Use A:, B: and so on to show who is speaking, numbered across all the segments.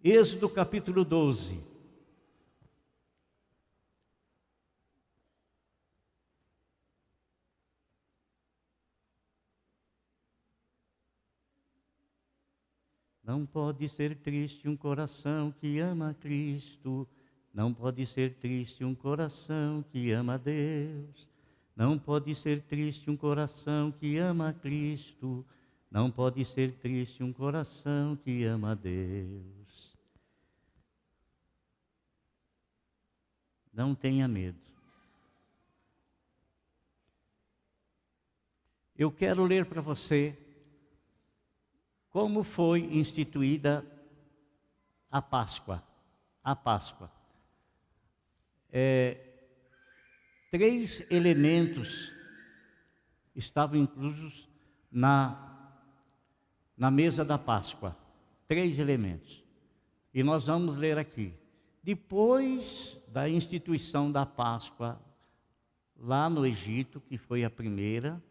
A: Êxodo capítulo 12. Não pode ser triste um coração que ama a Cristo. Não pode ser triste um coração que ama a Deus. Não pode ser triste um coração que ama a Cristo. Não pode ser triste um coração que ama a Deus. Não tenha medo. Eu quero ler para você como foi instituída a Páscoa. A Páscoa. 3 elementos estavam inclusos na mesa da Páscoa. 3 elementos. E nós vamos ler aqui. Depois da instituição da Páscoa, lá no Egito, que foi a primeira,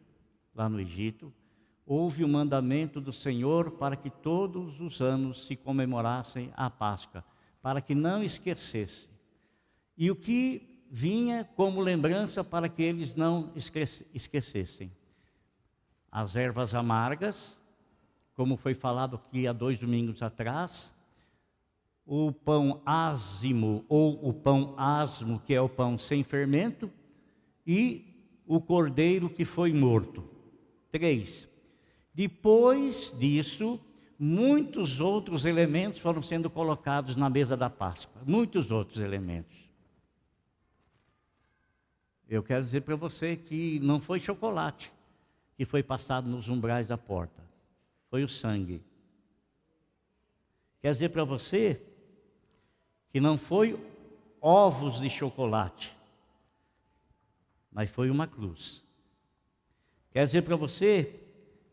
A: lá no Egito, houve o mandamento do Senhor para que todos os anos se comemorassem a Páscoa, para que não esquecessem. E o que vinha como lembrança para que eles não esquecessem? As ervas amargas, como foi falado aqui há 2 domingos atrás, o pão ázimo ou o pão asmo, que é o pão sem fermento, e o cordeiro que foi morto. 3. Depois disso, muitos outros elementos foram sendo colocados na mesa da Páscoa. Muitos outros elementos. Eu quero dizer para você que não foi chocolate que foi passado nos umbrais da porta. Foi o sangue. Quer dizer para você que não foi ovos de chocolate, mas foi uma cruz. Quer dizer para você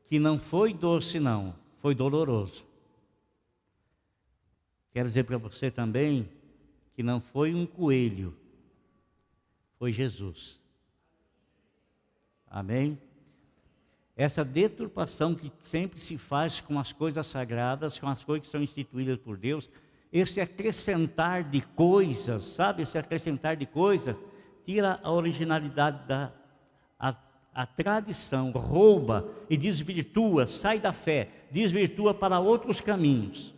A: que não foi doce não, foi doloroso. Quero dizer para você também que não foi um coelho, foi Jesus. Amém? Essa deturpação que sempre se faz com as coisas sagradas, com as coisas que são instituídas por Deus, esse acrescentar de coisas, sabe? Esse acrescentar de coisas, tira a originalidade a tradição, rouba e desvirtua, sai da fé, desvirtua para outros caminhos.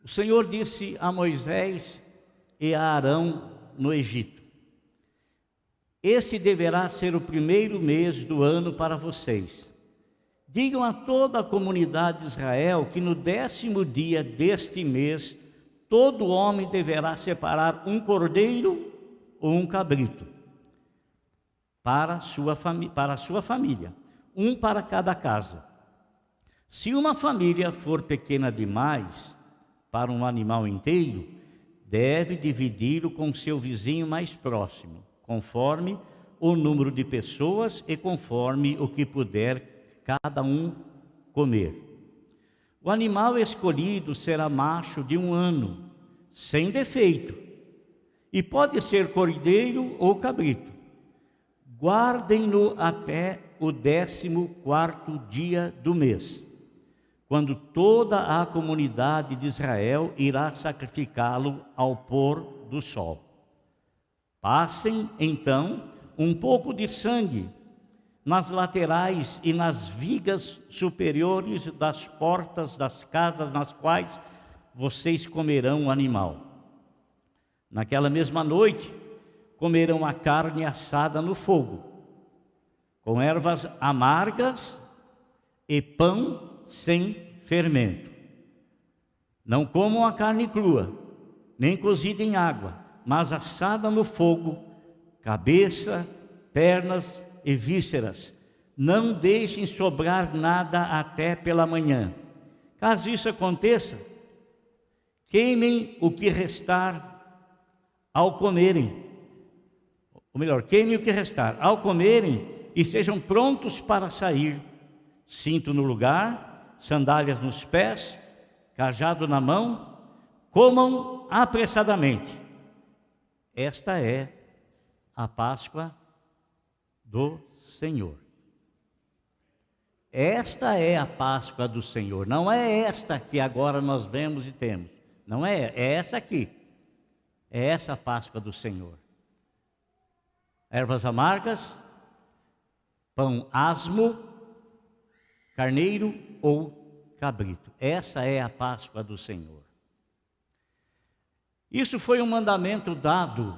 A: O Senhor disse a Moisés e a Arão no Egito: esse deverá ser o primeiro mês do ano para vocês. Digam a toda a comunidade de Israel que no 10º dia deste mês, todo homem deverá separar um cordeiro ou um cabrito para a sua família, um para cada casa. Se uma família for pequena demais para um animal inteiro, deve dividi-lo com seu vizinho mais próximo, conforme o número de pessoas e conforme o que puder cada um comer. O animal escolhido será macho de 1 ano, sem defeito, e pode ser cordeiro ou cabrito. Guardem-no até o 14º dia do mês, quando toda a comunidade de Israel irá sacrificá-lo ao pôr do sol. Passem, então, um pouco de sangue nas laterais e nas vigas superiores das portas das casas nas quais vocês comerão o animal. Naquela mesma noite, comerão a carne assada no fogo, com ervas amargas e pão sem fermento. Não comam a carne crua, nem cozida em água, mas assada no fogo, cabeça, pernas e vísceras. Não deixem sobrar nada até pela manhã. Caso isso aconteça, queimem o que restar ao comerem. Ou melhor, queimem o que restar ao comerem e sejam prontos para sair. Cinto no lugar, sandálias nos pés, cajado na mão, comam apressadamente. Esta é a Páscoa do Senhor. esta é a Páscoa do Senhor, não é esta que agora nós vemos e temos, não é, é essa aqui, é essa a Páscoa do Senhor. Ervas amargas, pão asmo, carneiro ou cabrito, essa é a Páscoa do Senhor. Isso foi um mandamento dado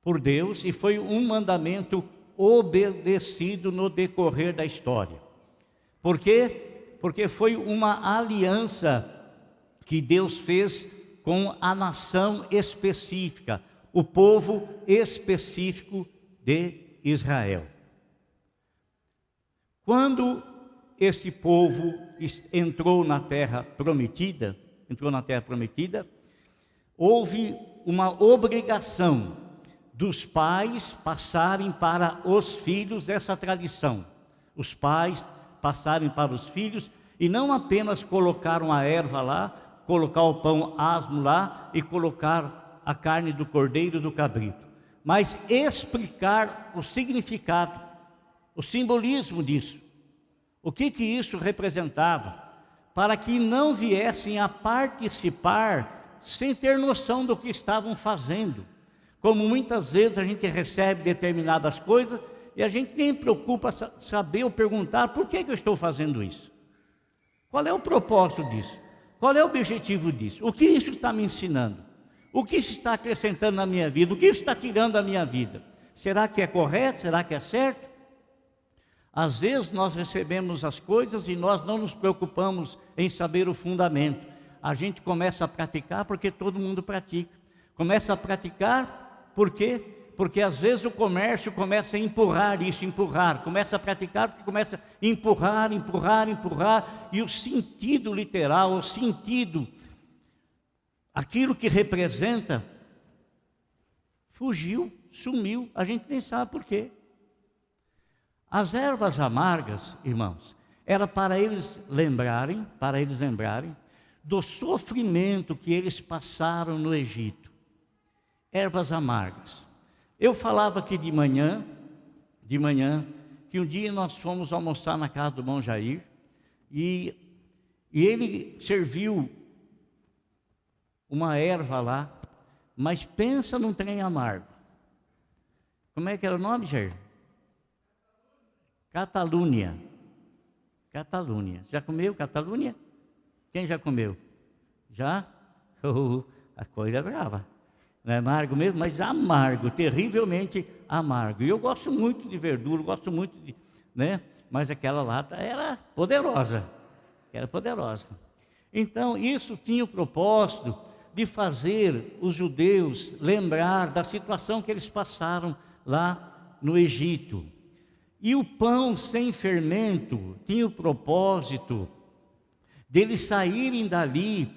A: por Deus e foi um mandamento obedecido no decorrer da história. Por quê? Porque foi uma aliança que Deus fez com a nação específica, o povo específico de Israel. Quando esse povo entrou na terra prometida, houve uma obrigação dos pais passarem para os filhos essa tradição. Os pais passarem para os filhos e não apenas colocar uma erva lá, colocar o pão asmo lá e colocar a carne do cordeiro e do cabrito, mas explicar o significado, o simbolismo disso. O que isso representava, para que não viessem a participar sem ter noção do que estavam fazendo. Como muitas vezes a gente recebe determinadas coisas e a gente nem preocupa saber ou perguntar por que eu estou fazendo isso. Qual é o propósito disso? Qual é o objetivo disso? O que isso está me ensinando? O que isso está acrescentando na minha vida? O que isso está tirando da minha vida? Será que é correto? Será que é certo? Às vezes nós recebemos as coisas e nós não nos preocupamos em saber o fundamento. A gente começa a praticar porque todo mundo pratica. Começa a praticar por quê? Porque às vezes o comércio começa a empurrar isso, começa a praticar porque começa a empurrar, e o sentido literal, o sentido, aquilo que representa, fugiu, sumiu, a gente nem sabe por quê. As ervas amargas, irmãos, era para eles lembrarem do sofrimento que eles passaram no Egito. Ervas amargas. Eu falava aqui de manhã, que um dia nós fomos almoçar na casa do irmão Jair, e ele serviu uma erva lá, mas pensa num trem amargo. Como é que era o nome, Jair? Catalunha. Já comeu Catalunha? Quem já comeu? Já? A coisa é brava. Não é amargo mesmo, mas amargo, terrivelmente amargo. E eu gosto muito de verdura, gosto muito de, né? Mas aquela lata era poderosa. Então, isso tinha o propósito de fazer os judeus lembrar da situação que eles passaram lá no Egito. E o pão sem fermento tinha o propósito deles saírem dali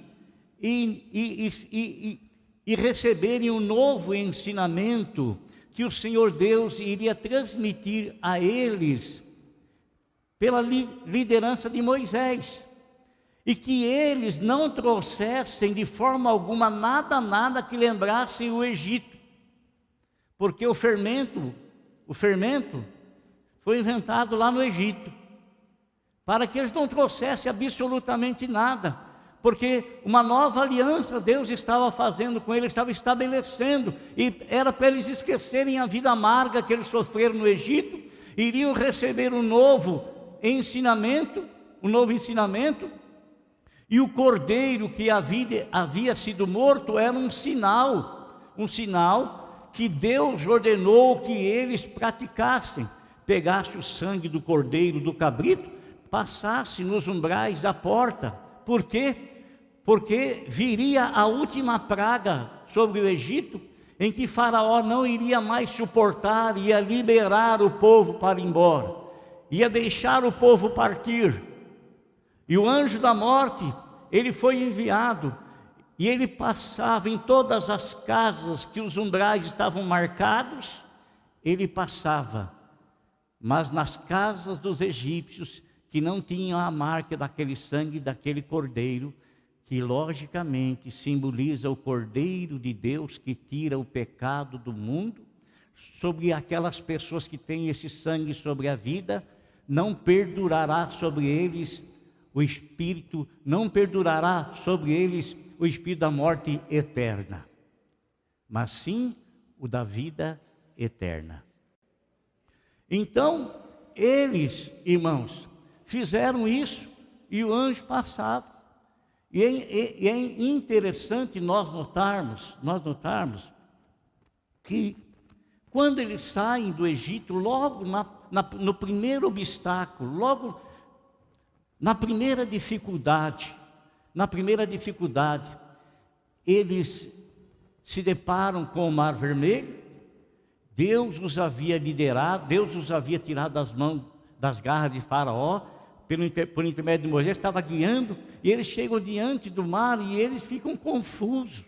A: e receberem um novo ensinamento que o Senhor Deus iria transmitir a eles pela liderança de Moisés. E que eles não trouxessem de forma alguma nada que lembrassem o Egito. Porque o fermento foi inventado lá no Egito, para que eles não trouxessem absolutamente nada, porque uma nova aliança Deus estava fazendo com eles, estava estabelecendo, e era para eles esquecerem a vida amarga que eles sofreram no Egito, iriam receber um novo ensinamento, e o cordeiro que havia sido morto era um sinal que Deus ordenou que eles praticassem. Pegasse o sangue do cordeiro, do cabrito, passasse nos umbrais da porta. Por quê? Porque viria a última praga sobre o Egito, em que Faraó não iria mais suportar, ia liberar o povo para ir embora, ia deixar o povo partir. E o anjo da morte, ele foi enviado, e ele passava em todas as casas que os umbrais estavam marcados, ele passava. Mas nas casas dos egípcios, que não tinham a marca daquele sangue, daquele cordeiro, que logicamente simboliza o cordeiro de Deus que tira o pecado do mundo, sobre aquelas pessoas que têm esse sangue sobre a vida, não perdurará sobre eles o espírito, não perdurará sobre eles o espírito da morte eterna, mas sim o da vida eterna. Então, eles, irmãos, fizeram isso e o anjo passava. E é interessante nós notarmos que quando eles saem do Egito, logo no primeiro obstáculo, logo na primeira dificuldade, eles se deparam com o Mar Vermelho. Deus os havia liderado, Deus os havia tirado das mãos, das garras de Faraó, por intermédio de Moisés, estava guiando, e eles chegam diante do mar e eles ficam confusos.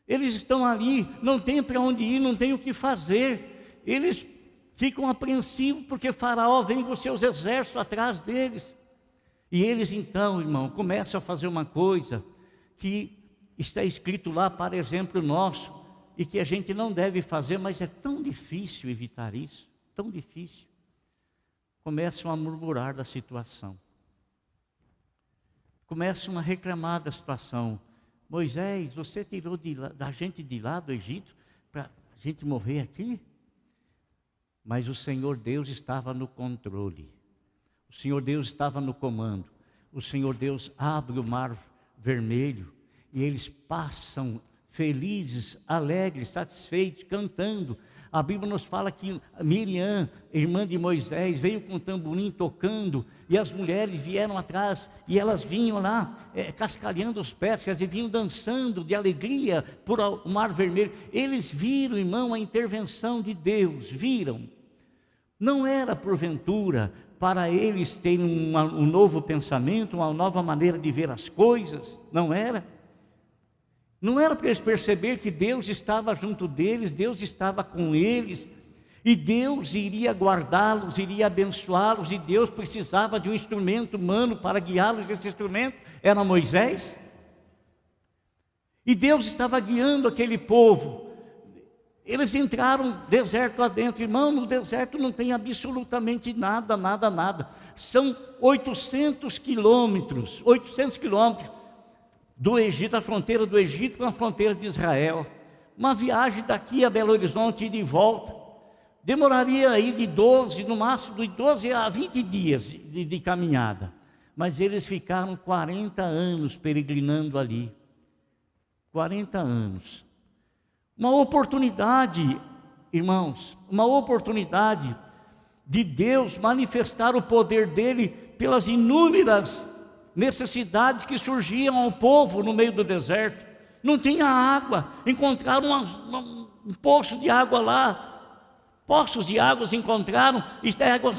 A: Eles estão ali, não tem para onde ir, não tem o que fazer. Eles ficam apreensivos porque Faraó vem com seus exércitos atrás deles. E eles então, irmão, começam a fazer uma coisa que está escrito lá para exemplo nosso, e que a gente não deve fazer, mas é tão difícil evitar isso, tão difícil. Começam a murmurar da situação, começam a reclamar da situação. Moisés, você tirou da gente de lá do Egito para a gente morrer aqui? Mas o Senhor Deus estava no controle, o Senhor Deus estava no comando. O Senhor Deus abre o mar vermelho e eles passam felizes, alegres, satisfeitos, cantando. A Bíblia nos fala que Miriam, irmã de Moisés, veio com o tamborim tocando, e as mulheres vieram atrás, e elas vinham lá, cascalhando os pés, e vinham dançando de alegria por o Mar Vermelho. Eles viram, irmão, a intervenção de Deus, viram. Não era porventura para eles terem um novo pensamento, uma nova maneira de ver as coisas, não era. Não era para eles perceber que Deus estava junto deles, Deus estava com eles, e Deus iria guardá-los, iria abençoá-los, e Deus precisava de um instrumento humano para guiá-los. Esse instrumento era Moisés, e Deus estava guiando aquele povo. Eles entraram deserto adentro, irmão. No deserto não tem absolutamente nada. São 800 quilômetros do Egito, a fronteira do Egito com a fronteira de Israel. Uma viagem daqui a Belo Horizonte e de volta demoraria aí de 12, no máximo de 12 a 20 dias de caminhada. Mas eles ficaram 40 anos peregrinando ali. 40 anos. Uma oportunidade, irmãos, uma oportunidade de Deus manifestar o poder dele pelas inúmeras necessidades que surgiam ao povo no meio do deserto. Não tinha água, encontraram um poço de água lá, poços de águas encontraram, e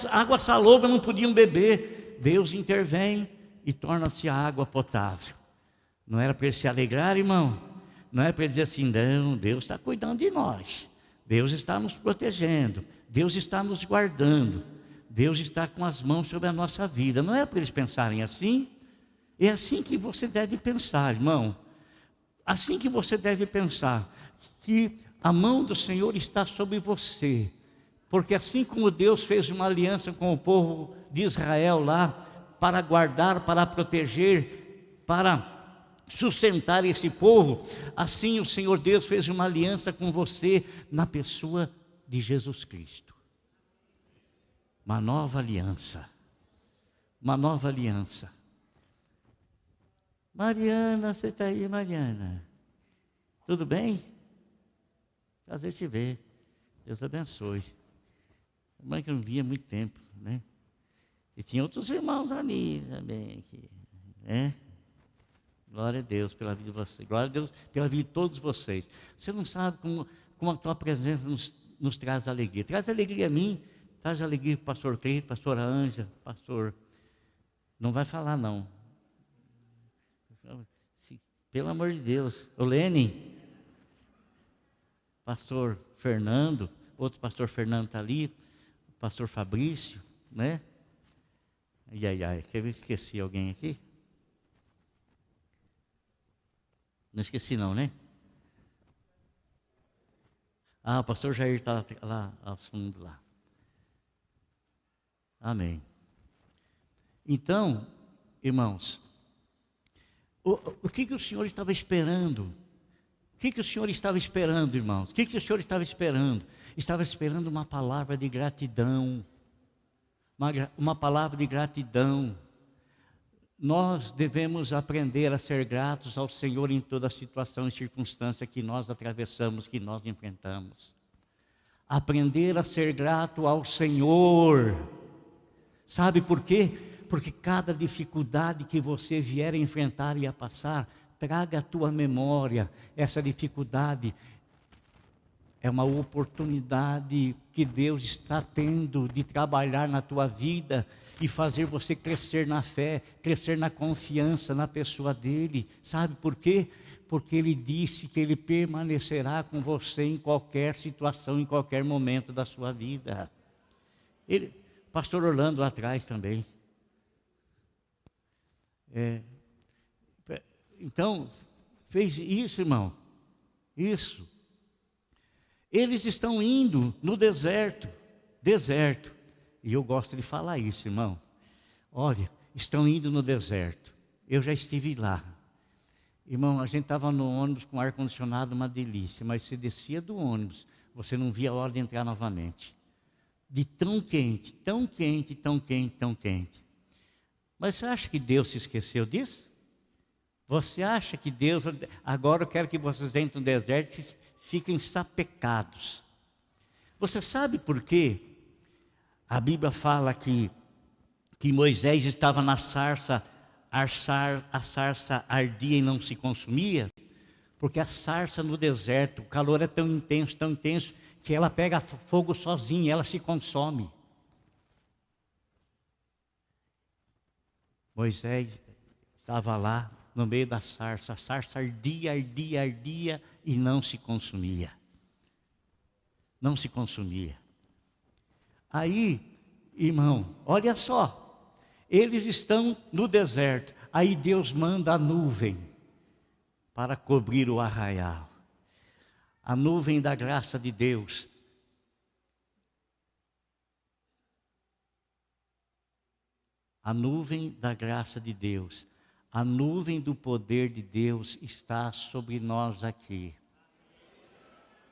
A: água salobra, não podiam beber. Deus intervém e torna-se a água potável. Não era para ele se alegrar, irmão? Não é para ele dizer assim, não, Deus está cuidando de nós, Deus está nos protegendo, Deus está nos guardando, Deus está com as mãos sobre a nossa vida. Não é para eles pensarem assim. É assim que você deve pensar, irmão. Assim que você deve pensar, que a mão do Senhor está sobre você. Porque assim como Deus fez uma aliança com o povo de Israel lá, para guardar, para proteger, para sustentar esse povo, assim o Senhor Deus fez uma aliança com você na pessoa de Jesus Cristo. Uma nova aliança. Uma nova aliança. Mariana, você está aí, Mariana? Tudo bem? Prazer te ver. Deus abençoe. Mãe que eu não via há muito tempo, né? E tinha outros irmãos ali também, né? Glória a Deus pela vida de vocês. Glória a Deus pela vida de todos vocês. Você não sabe como a tua presença nos traz alegria. Traz alegria a mim, traz alegria para o pastor Cleito, pastora Ângela, pastor. Não vai falar, não. Pelo amor de Deus. O Lene, pastor Fernando, outro pastor Fernando está ali, pastor Fabrício, né? Ai, quer ver que esqueci alguém aqui? Não esqueci não, né? O pastor Jair está lá ao fundo lá. Amém. Então, irmãos, o que o Senhor estava esperando? O que o Senhor estava esperando, irmãos? O que o Senhor estava esperando? Estava esperando uma palavra de gratidão. Uma palavra de gratidão. Nós devemos aprender a ser gratos ao Senhor em toda situação e circunstância que nós atravessamos, que nós enfrentamos. Aprender a ser grato ao Senhor. Sabe por quê? Porque cada dificuldade que você vier a enfrentar e a passar, traga à tua memória essa dificuldade. É uma oportunidade que Deus está tendo de trabalhar na tua vida e fazer você crescer na fé, crescer na confiança na pessoa dEle. Sabe por quê? Porque Ele disse que Ele permanecerá com você em qualquer situação, em qualquer momento da sua vida. Pastor Orlando lá atrás também. Então, fez isso, irmão. Isso. Eles estão indo no deserto. E eu gosto de falar isso, irmão. Olha, estão indo no deserto. Eu já estive lá. Irmão, a gente estava no ônibus com ar-condicionado, uma delícia. Mas você descia do ônibus, você não via a hora de entrar novamente. De tão quente, tão quente, tão quente, tão quente. Mas você acha que Deus se esqueceu disso? Você acha que Deus... Agora eu quero que vocês entrem no deserto e fiquem sapecados. Você sabe por quê? A Bíblia fala que Moisés estava na sarça, a sarça ardia e não se consumia, porque a sarça no deserto, o calor é tão intenso, que ela pega fogo sozinha, ela se consome. Moisés estava lá no meio da sarça, a sarça ardia e não se consumia. Não se consumia. Aí, irmão, olha só, eles estão no deserto, aí Deus manda a nuvem para cobrir o arraial. A nuvem da graça de Deus. A nuvem da graça de Deus, a nuvem do poder de Deus está sobre nós aqui.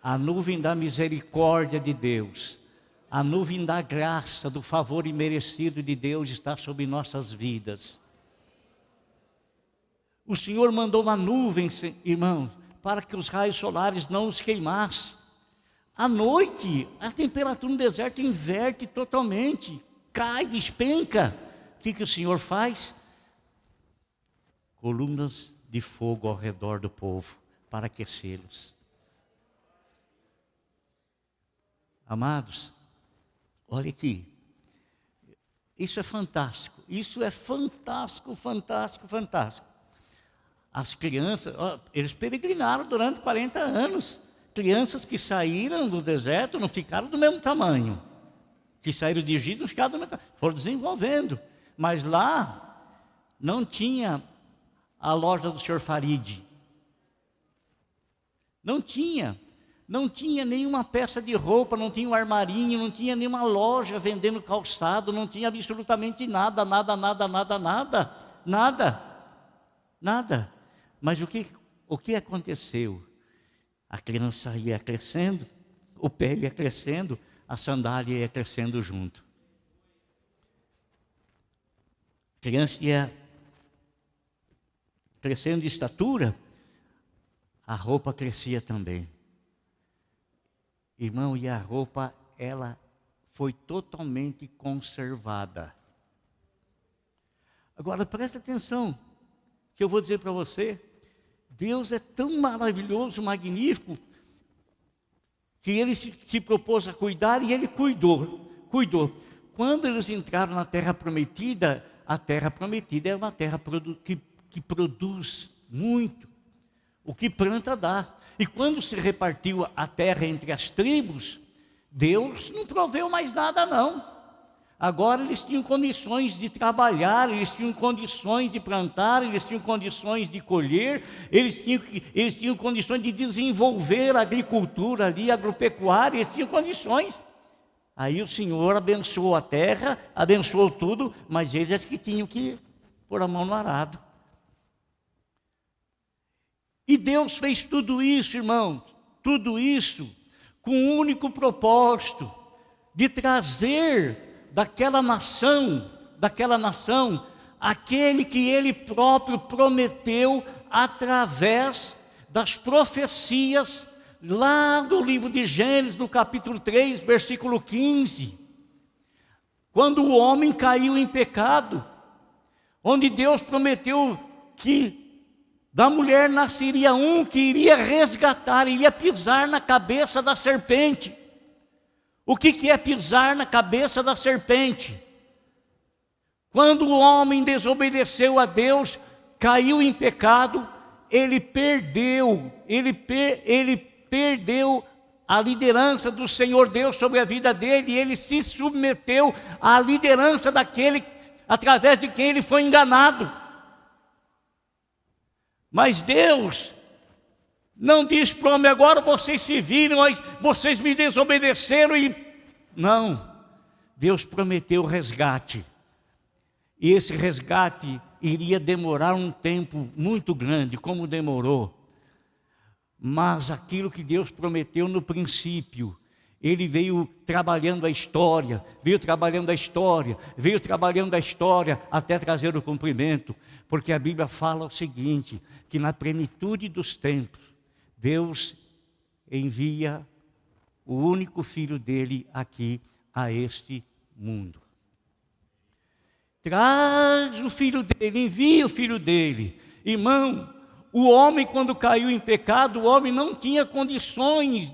A: A nuvem da misericórdia de Deus, a nuvem da graça, do favor imerecido de Deus está sobre nossas vidas. O Senhor mandou uma nuvem, irmão, para que os raios solares não os queimassem. À noite, a temperatura no deserto inverte totalmente, cai, despenca. O que o Senhor faz? Colunas de fogo ao redor do povo, para aquecê-los. Amados, olha aqui. Isso é fantástico. Isso é fantástico. As crianças, eles peregrinaram durante 40 anos. Crianças que saíram do deserto não ficaram do mesmo tamanho. Que saíram de Egito não ficaram do mesmo tamanho. Foram desenvolvendo. Mas lá não tinha a loja do Sr. Farid. Não tinha nenhuma peça de roupa, não tinha um armarinho, não tinha nenhuma loja vendendo calçado, não tinha absolutamente nada. Mas o que aconteceu? A criança ia crescendo, o pé ia crescendo, a sandália ia crescendo junto. A criança ia crescendo de estatura, a roupa crescia também. Irmão, e a roupa, ela foi totalmente conservada. Agora, presta atenção, que eu vou dizer para você, Deus é tão maravilhoso, magnífico, que Ele se propôs a cuidar e Ele cuidou. Quando eles entraram na Terra Prometida, a Terra Prometida é uma terra que produz muito. O que planta dá. E quando se repartiu a terra entre as tribos, Deus não proveu mais nada não. Agora eles tinham condições de trabalhar, eles tinham condições de plantar, eles tinham condições de colher, eles tinham condições de desenvolver a agricultura ali, a agropecuária, eles tinham condições. Aí o Senhor abençoou a terra, abençoou tudo, mas eles que tinham que pôr a mão no arado. E Deus fez tudo isso, irmãos, tudo isso com um único propósito, de trazer daquela nação, aquele que Ele próprio prometeu através das profecias, lá do livro de Gênesis, no capítulo 3, versículo 15, quando o homem caiu em pecado, onde Deus prometeu que da mulher nasceria um que iria resgatar, iria pisar na cabeça da serpente. O que é pisar na cabeça da serpente? Quando o homem desobedeceu a Deus, caiu em pecado, ele perdeu a liderança do Senhor Deus sobre a vida dele, e ele se submeteu à liderança daquele através de quem ele foi enganado. Mas Deus não diz para o homem: agora vocês se viram, vocês me desobedeceram e... Não, Deus prometeu resgate. E esse resgate iria demorar um tempo muito grande, como demorou. Mas aquilo que Deus prometeu no princípio, Ele veio trabalhando a história, até trazer o cumprimento. Porque a Bíblia fala o seguinte, que na plenitude dos tempos, Deus envia o único Filho dele aqui a este mundo. Traz o Filho dele, envia o Filho dele. Irmão, o homem quando caiu em pecado, o homem não tinha condições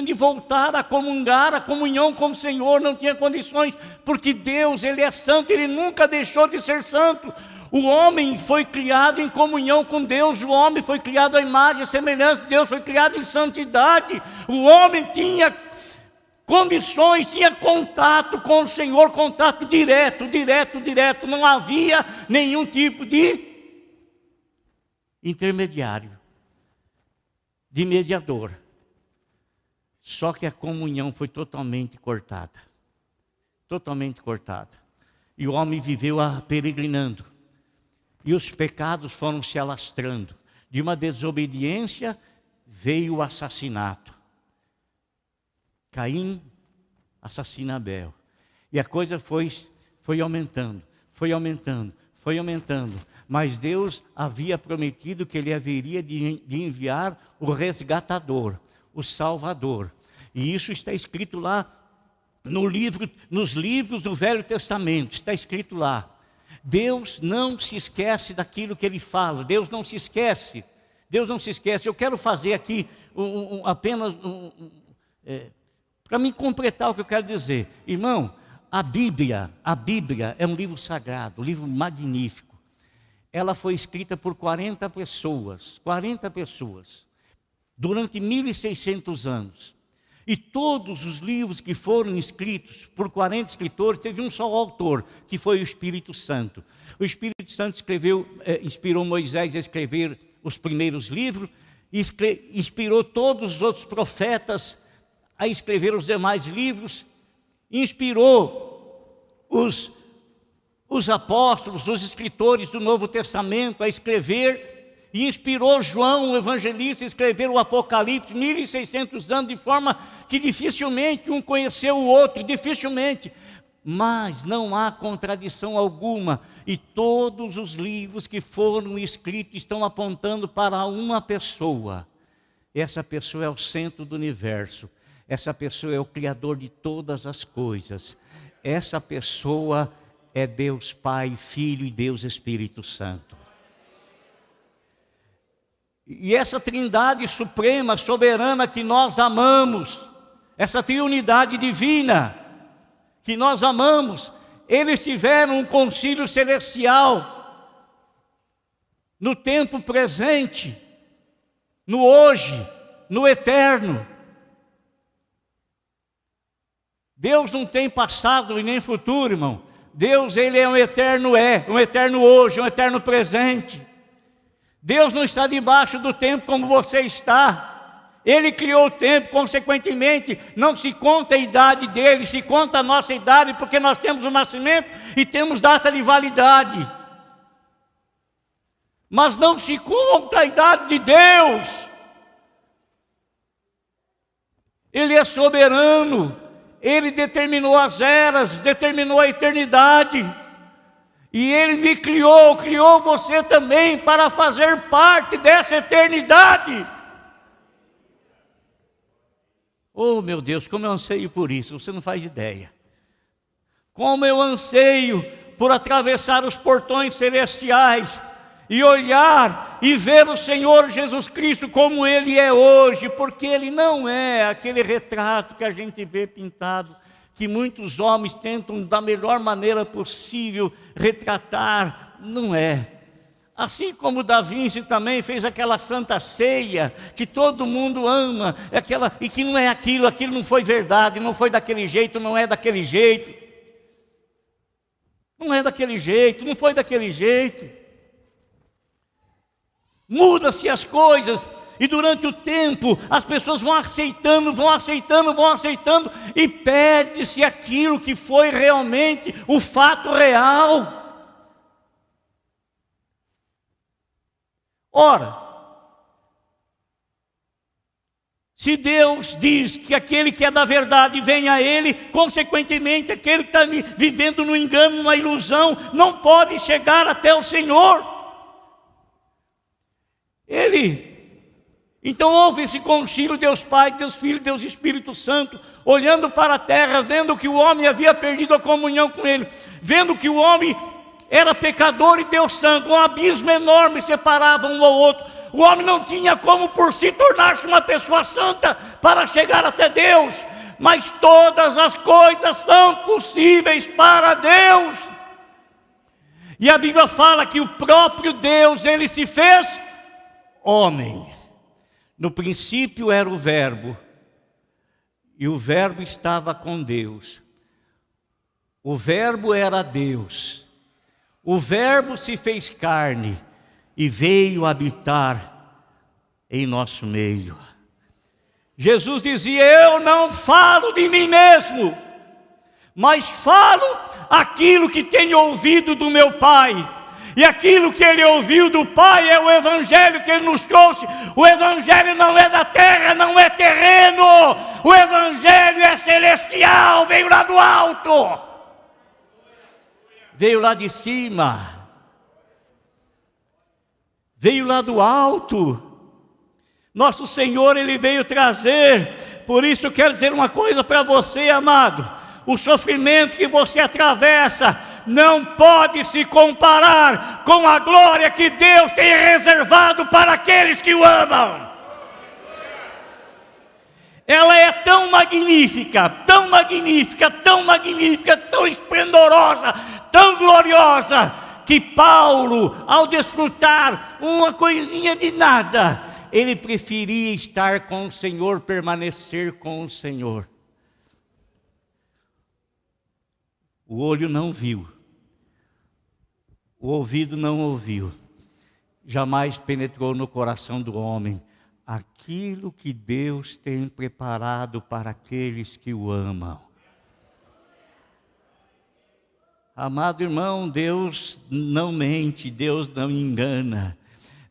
A: de voltar a comungar, a comunhão com o Senhor, não tinha condições, porque Deus, Ele é santo, Ele nunca deixou de ser santo. O homem foi criado em comunhão com Deus, o homem foi criado à imagem e semelhança de Deus, foi criado em santidade. O homem tinha condições, tinha contato com o Senhor, contato direto, não havia nenhum tipo de intermediário, de mediador. Só que a comunhão foi totalmente cortada. E o homem viveu peregrinando. E os pecados foram se alastrando. De uma desobediência veio o assassinato. Caim assassina Abel. E a coisa foi aumentando. Mas Deus havia prometido que Ele haveria de enviar o resgatador, o Salvador. E isso está escrito lá nos livros do Velho Testamento. Está escrito lá. Deus não se esquece daquilo que Ele fala. Deus não se esquece. Eu quero fazer aqui apenas para me completar o que eu quero dizer. Irmão, a Bíblia é um livro sagrado, um livro magnífico. Ela foi escrita por 40 pessoas, durante 1.600 anos. E todos os livros que foram escritos por 40 escritores, teve um só autor, que foi o Espírito Santo. O Espírito Santo inspirou Moisés a escrever os primeiros livros, inspirou todos os outros profetas a escrever os demais livros, inspirou os apóstolos, os escritores do Novo Testamento a escrever, e inspirou João, o evangelista, a escrever o Apocalipse, 1.600 anos, de forma que dificilmente um conheceu o outro, dificilmente. Mas não há contradição alguma, e todos os livros que foram escritos estão apontando para uma pessoa. Essa pessoa é o centro do universo, essa pessoa é o Criador de todas as coisas, essa pessoa é Deus Pai, Filho e Deus Espírito Santo. E essa trindade suprema, soberana que nós amamos, essa triunidade divina que nós amamos, eles tiveram um concílio celestial no tempo presente, no hoje, no eterno. Deus não tem passado e nem futuro, irmão. Deus, Ele é um eterno hoje, um eterno presente. Deus não está debaixo do tempo como você está. Ele criou o tempo, consequentemente, não se conta a idade dele, se conta a nossa idade, porque nós temos o nascimento e temos data de validade. Mas não se conta a idade de Deus. Ele é soberano, Ele determinou as eras, determinou a eternidade. E Ele me criou, criou você também para fazer parte dessa eternidade. Oh, meu Deus, como eu anseio por isso, você não faz ideia. Como eu anseio por atravessar os portões celestiais e olhar e ver o Senhor Jesus Cristo como Ele é hoje, porque Ele não é aquele retrato que a gente vê pintado, que muitos homens tentam da melhor maneira possível retratar, não é. Assim como Da Vinci também fez aquela Santa Ceia, que todo mundo ama, e que não é aquilo não foi verdade, não foi daquele jeito, não é daquele jeito. Não é daquele jeito, não foi daquele jeito. Muda-se as coisas, e durante o tempo as pessoas vão aceitando, e perde-se aquilo que foi realmente o fato real. Ora, se Deus diz que aquele que é da verdade vem a Ele, consequentemente aquele que está vivendo no engano, numa ilusão, não pode chegar até o Senhor. Então houve esse concílio, Deus Pai, Deus Filho, Deus Espírito Santo, olhando para a terra, vendo que o homem havia perdido a comunhão com Ele, vendo que o homem era pecador e Deus santo, um abismo enorme separava um ao outro. O homem não tinha como por si tornar-se uma pessoa santa para chegar até Deus, mas todas as coisas são possíveis para Deus. E a Bíblia fala que o próprio Deus, Ele se fez homem. No princípio era o Verbo, e o Verbo estava com Deus. O Verbo era Deus. O Verbo se fez carne e veio habitar em nosso meio. Jesus dizia: eu não falo de mim mesmo, mas falo aquilo que tenho ouvido do meu Pai. E aquilo que Ele ouviu do Pai é o Evangelho que Ele nos trouxe. O Evangelho não é da terra, não é terreno. O Evangelho é celestial, veio lá do alto. Veio lá de cima, veio lá do alto. Nosso Senhor, Ele veio trazer. Por isso eu quero dizer uma coisa para você, amado: o sofrimento que você atravessa não pode se comparar com a glória que Deus tem reservado para aqueles que o amam. Ela é tão magnífica, tão magnífica, tão magnífica, tão esplendorosa, tão gloriosa, que Paulo, ao desfrutar uma coisinha de nada, ele preferia estar com o Senhor, permanecer com o Senhor. O olho não viu, o ouvido não ouviu, jamais penetrou no coração do homem aquilo que Deus tem preparado para aqueles que o amam. Amado irmão, Deus não mente, Deus não engana.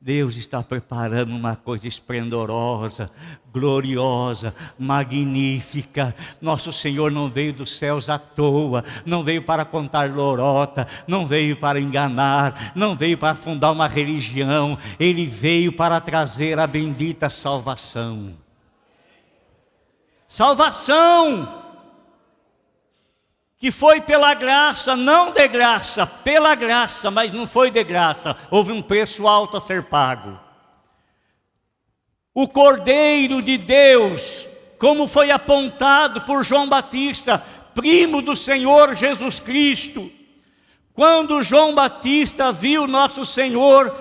A: Deus está preparando uma coisa esplendorosa, gloriosa, magnífica. Nosso Senhor não veio dos céus à toa, não veio para contar lorota, não veio para enganar, não veio para fundar uma religião. Ele veio para trazer a bendita salvação. Salvação que foi pela graça, não de graça, pela graça, mas não foi de graça, houve um preço alto a ser pago. O Cordeiro de Deus, como foi apontado por João Batista, primo do Senhor Jesus Cristo. Quando João Batista viu nosso Senhor,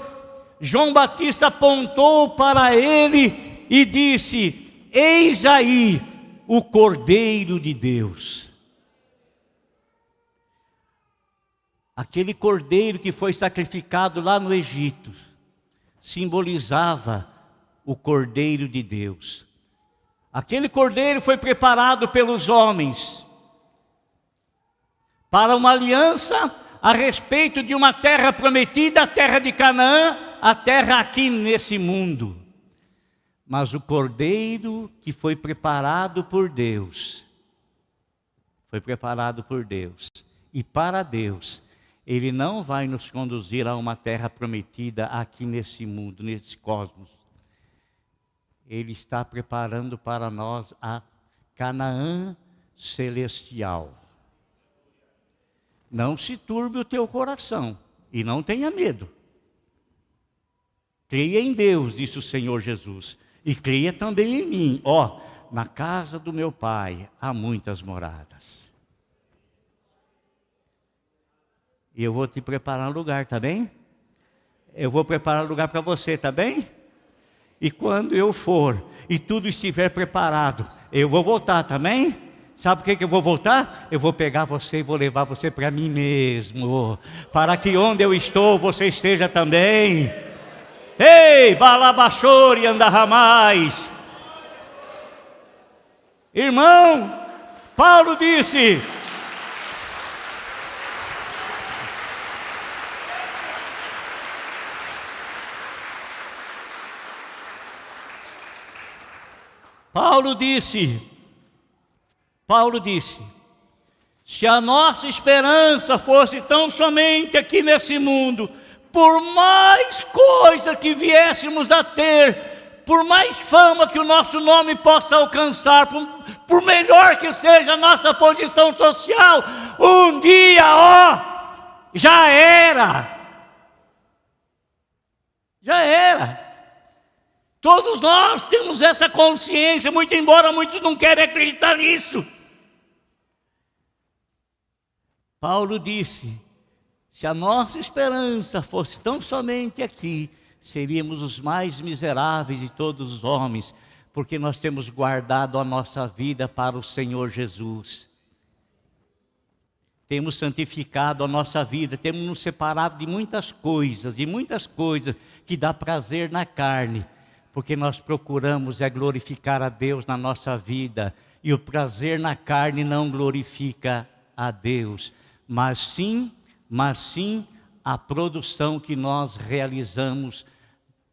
A: João Batista apontou para ele e disse: eis aí o Cordeiro de Deus. Aquele cordeiro que foi sacrificado lá no Egito simbolizava o Cordeiro de Deus. Aquele cordeiro foi preparado pelos homens para uma aliança a respeito de uma terra prometida, a terra de Canaã, a terra aqui nesse mundo. Mas o cordeiro que foi preparado por Deus, e para Deus, ele não vai nos conduzir a uma terra prometida aqui nesse mundo, nesse cosmos. Ele está preparando para nós a Canaã celestial. Não se turbe o teu coração e não tenha medo. Creia em Deus, disse o Senhor Jesus, e creia também em mim. Na casa do meu Pai há muitas moradas. E eu vou te preparar um lugar, tá bem? Eu vou preparar um lugar para você, tá bem? E quando eu for e tudo estiver preparado, eu vou voltar, tá bem? Sabe por que eu vou voltar? Eu vou pegar você e vou levar você para mim mesmo, para que onde eu estou você esteja também. Ei, balabachori andarramais. Irmão, Paulo disse: se a nossa esperança fosse tão somente aqui nesse mundo, por mais coisa que viéssemos a ter, por mais fama que o nosso nome possa alcançar, por melhor que seja a nossa posição social, um dia, já era. Todos nós temos essa consciência, muito embora muitos não querem acreditar nisso. Paulo disse: se a nossa esperança fosse tão somente aqui, seríamos os mais miseráveis de todos os homens, porque nós temos guardado a nossa vida para o Senhor Jesus. Temos santificado a nossa vida, temos nos separado de muitas coisas que dá prazer na carne, porque nós procuramos glorificar a Deus na nossa vida, e o prazer na carne não glorifica a Deus, mas sim a produção que nós realizamos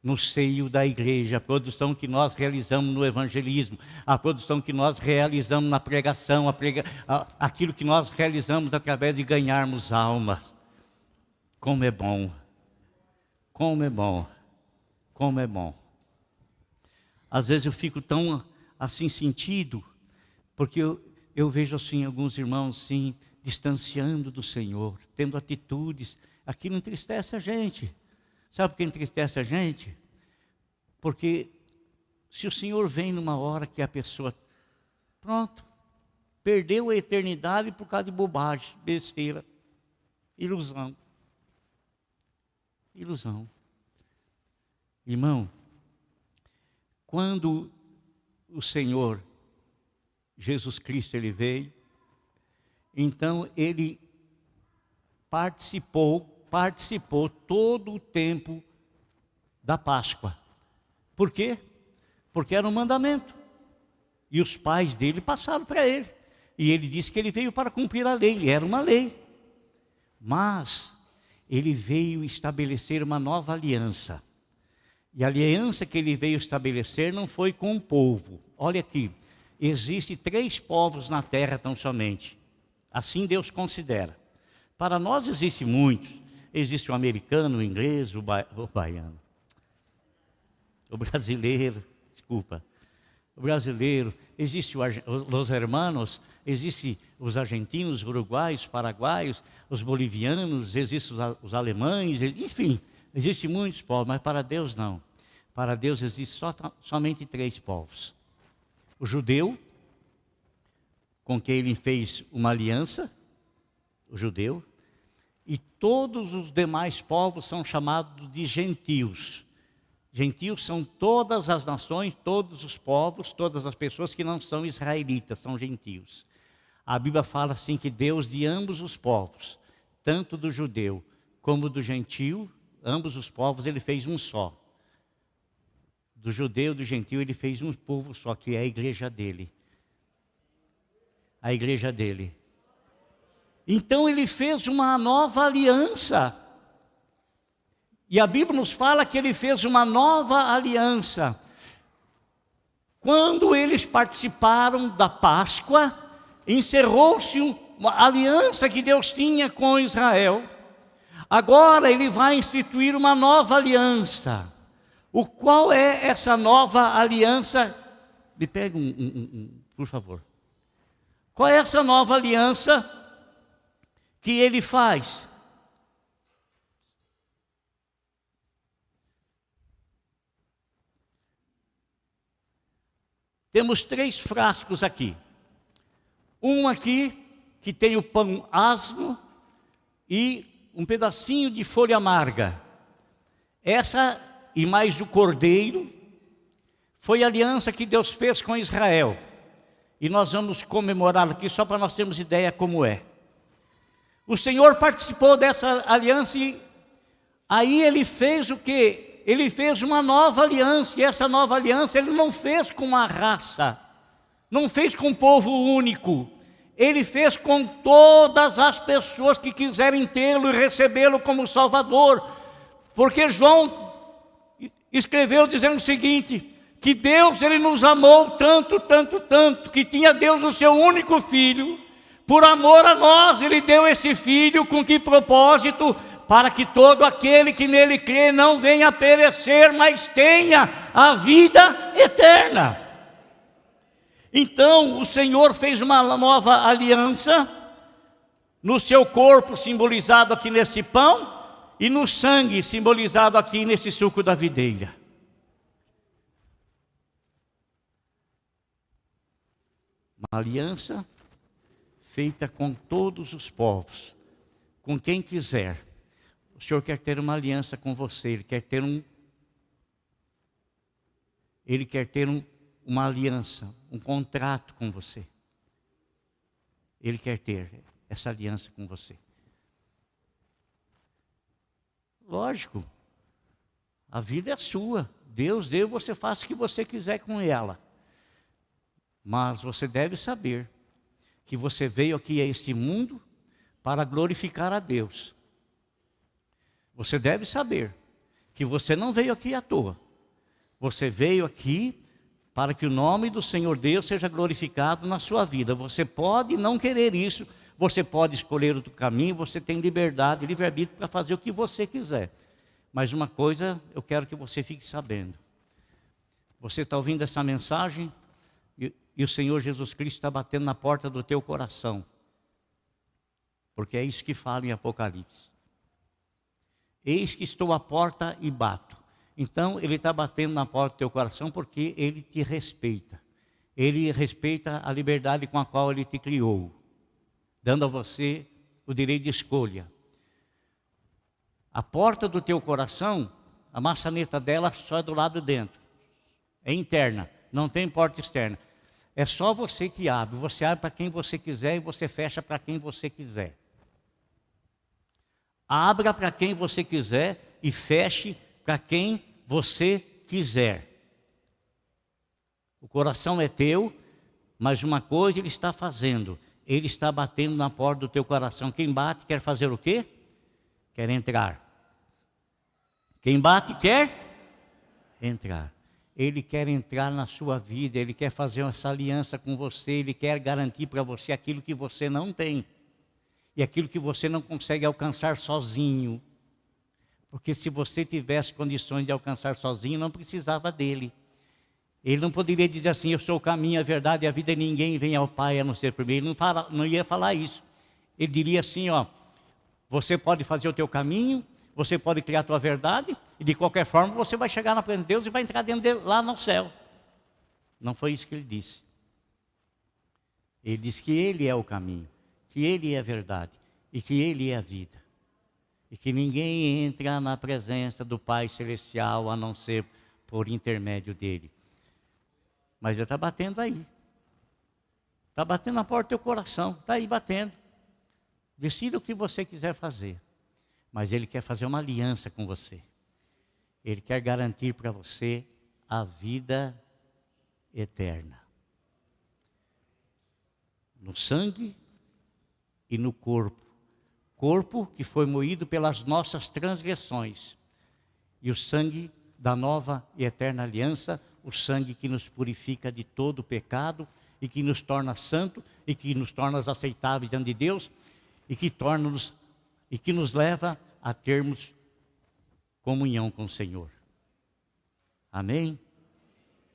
A: no seio da igreja, a produção que nós realizamos no evangelismo, a produção que nós realizamos na pregação, aquilo que nós realizamos através de ganharmos almas. Como é bom, como é bom, como é bom. Às vezes eu fico tão assim sentido, porque eu vejo assim alguns irmãos assim, distanciando do Senhor, tendo atitudes. Aquilo entristece a gente. Sabe por que entristece a gente? Porque se o Senhor vem numa hora que a pessoa, pronto, perdeu a eternidade por causa de bobagem, besteira, ilusão. Irmão, quando o Senhor Jesus Cristo ele veio, então ele participou todo o tempo da Páscoa. Por quê? Porque era um mandamento. E os pais dele passaram para ele. E ele disse que ele veio para cumprir a lei, era uma lei. Mas ele veio estabelecer uma nova aliança. E a aliança que ele veio estabelecer não foi com o povo. Olha aqui, existem 3 povos na terra tão somente. Assim Deus considera. Para nós existem muitos. Existe o americano, o inglês, o baiano. O brasileiro, o brasileiro, existe os hermanos, existe os argentinos, os uruguaios, os paraguaios, os bolivianos, existem os alemães, enfim, existem muitos povos, mas para Deus não. Para Deus existem somente 3 povos. O judeu, com quem ele fez uma aliança, o judeu, e todos os demais povos são chamados de gentios. Gentios são todas as nações, todos os povos, todas as pessoas que não são israelitas, são gentios. A Bíblia fala assim que Deus de ambos os povos, tanto do judeu como do gentio, ambos os povos ele fez um só. Do judeu, do gentil, ele fez um povo só, que é a igreja dele. A igreja dele. Então ele fez uma nova aliança. E a Bíblia nos fala que ele fez uma nova aliança. Quando eles participaram da Páscoa, encerrou-se uma aliança que Deus tinha com Israel. Agora ele vai instituir uma nova aliança. Qual é essa nova aliança? Me pega por favor. Qual é essa nova aliança que ele faz? Temos 3 frascos aqui. Um aqui que tem o pão asmo e um pedacinho de folha amarga. Essa e mais o cordeiro foi a aliança que Deus fez com Israel. E nós vamos comemorar aqui só para nós termos ideia como é. O Senhor participou dessa aliança e aí ele fez o quê? Ele fez uma nova aliança, e essa nova aliança ele não fez com uma raça, não fez com um povo único, ele fez com todas as pessoas que quiserem tê-lo e recebê-lo como Salvador, porque João escreveu dizendo o seguinte, que Deus ele nos amou tanto, tanto, tanto, que tinha Deus o seu único Filho, por amor a nós ele deu esse Filho, com que propósito? Para que todo aquele que nele crê não venha a perecer, mas tenha a vida eterna. Então o Senhor fez uma nova aliança, no seu corpo simbolizado aqui nesse pão, e no sangue simbolizado aqui nesse suco da videira. Uma aliança feita com todos os povos, com quem quiser. O Senhor quer ter uma aliança com você, Ele quer ter uma aliança, um contrato com você. Ele quer ter essa aliança com você. Lógico, a vida é sua. Deus deu, você faz o que você quiser com ela. Mas você deve saber que você veio aqui a este mundo para glorificar a Deus. Você deve saber que você não veio aqui à toa. Você veio aqui para que o nome do Senhor Deus seja glorificado na sua vida. Você pode não querer isso, você pode escolher outro caminho, você tem liberdade, livre-arbítrio para fazer o que você quiser. Mas uma coisa eu quero que você fique sabendo. Você está ouvindo essa mensagem e o Senhor Jesus Cristo está batendo na porta do teu coração. Porque é isso que fala em Apocalipse. Eis que estou à porta e bato. Então, Ele está batendo na porta do teu coração porque Ele te respeita. Ele respeita a liberdade com a qual Ele te criou, dando a você o direito de escolha. A porta do teu coração, a maçaneta dela só é do lado de dentro. É interna, não tem porta externa. É só você que abre. Você abre para quem você quiser e você fecha para quem você quiser. Abra para quem você quiser e feche para quem você quiser. O coração é teu, mas uma coisa Ele está fazendo. Ele está batendo na porta do teu coração. Quem bate quer fazer o quê? Quer entrar. Quem bate quer entrar. Ele quer entrar na sua vida, Ele quer fazer essa aliança com você, Ele quer garantir para você aquilo que você não tem. E aquilo que você não consegue alcançar sozinho. Porque se você tivesse condições de alcançar sozinho, não precisava dele. Ele não poderia dizer assim, eu sou o caminho, a verdade e a vida, e ninguém vem ao Pai a não ser por mim. Ele não ia falar isso. Ele diria assim, ó, você pode fazer o teu caminho, você pode criar a tua verdade, e de qualquer forma você vai chegar na presença de Deus e vai entrar dentro dele, lá no céu. Não foi isso que ele disse. Ele disse que Ele é o caminho, que Ele é a verdade e que Ele é a vida. E que ninguém entra na presença do Pai Celestial a não ser por intermédio dEle. Mas Ele está batendo aí. Está batendo na porta do teu coração, está aí batendo. Decida o que você quiser fazer. Mas Ele quer fazer uma aliança com você. Ele quer garantir para você a vida eterna. No sangue e no corpo. Corpo que foi moído pelas nossas transgressões. E o sangue da nova e eterna aliança, o sangue que nos purifica de todo o pecado e que nos torna santo e que nos torna aceitáveis diante de Deus e que nos leva a termos comunhão com o Senhor. Amém?